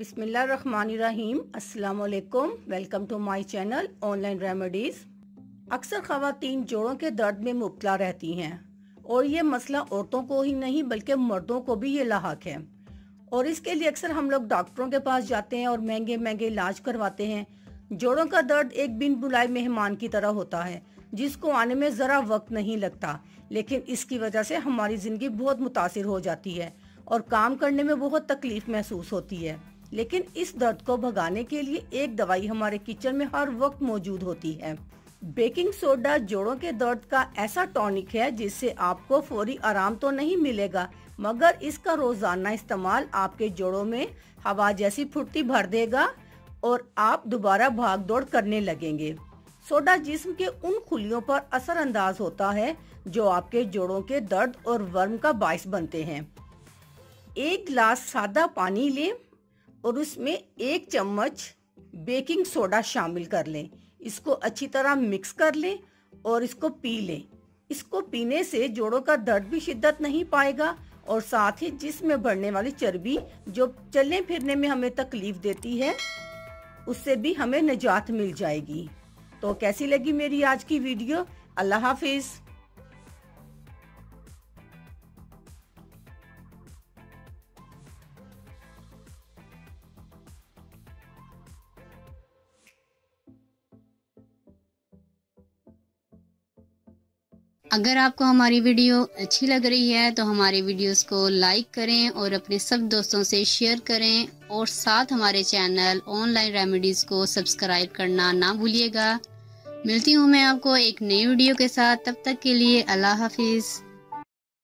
बिस्मिल्लाहिर्रहमानिर्रहीम। अस्सलाम वालेकुम। Welcome to my channel Online Remedies. अक्सर ख़वातीन जोड़ों के दर्द में मुब्तला रहती हैं और ये मसला औरतों को ही नहीं बल्कि मर्दों को भी ये लाहक है। और इसके लिए अक्सर हम लोग डॉक्टरों के पास जाते हैं और महंगे महंगे इलाज करवाते हैं। जोड़ों का दर्द एक बिन बुलाए मेहमान की तरह होता है जिसको आने में ज़रा वक्त नहीं लगता, लेकिन इसकी वजह से हमारी ज़िंदगी बहुत मुतासिर हो जाती है और काम करने में बहुत तकलीफ महसूस होती है। लेकिन इस दर्द को भगाने के लिए एक दवाई हमारे किचन में हर वक्त मौजूद होती है। बेकिंग सोडा जोड़ों के दर्द का ऐसा टॉनिक है जिससे आपको फौरी आराम तो नहीं मिलेगा, मगर इसका रोजाना इस्तेमाल आपके जोड़ों में हवा जैसी फुर्ती भर देगा और आप दोबारा भाग दौड़ करने लगेंगे। सोडा जिस्म के उन खुलियों पर असरअंदाज होता है जो आपके जोड़ों के दर्द और वर्म का बायस बनते हैं। एक गिलास सादा पानी लें और उसमें 1 चम्मच बेकिंग सोडा शामिल कर लें। इसको अच्छी तरह मिक्स कर लें और इसको पी लें। इसको पीने से जोड़ों का दर्द भी शिद्दत नहीं पाएगा और साथ ही जिस्म में बढ़ने वाली चर्बी जो चलने फिरने में हमें तकलीफ देती है उससे भी हमें निजात मिल जाएगी। तो कैसी लगी मेरी आज की वीडियो? अल्लाह हाफिज। अगर आपको हमारी वीडियो अच्छी लग रही है तो हमारे वीडियोस को लाइक करें और अपने सब दोस्तों से शेयर करें और साथ हमारे चैनल ऑनलाइन रेमेडीज को सब्सक्राइब करना ना भूलिएगा। मिलती हूँ मैं आपको एक नई वीडियो के साथ, तब तक के लिए अल्लाह हाफिज।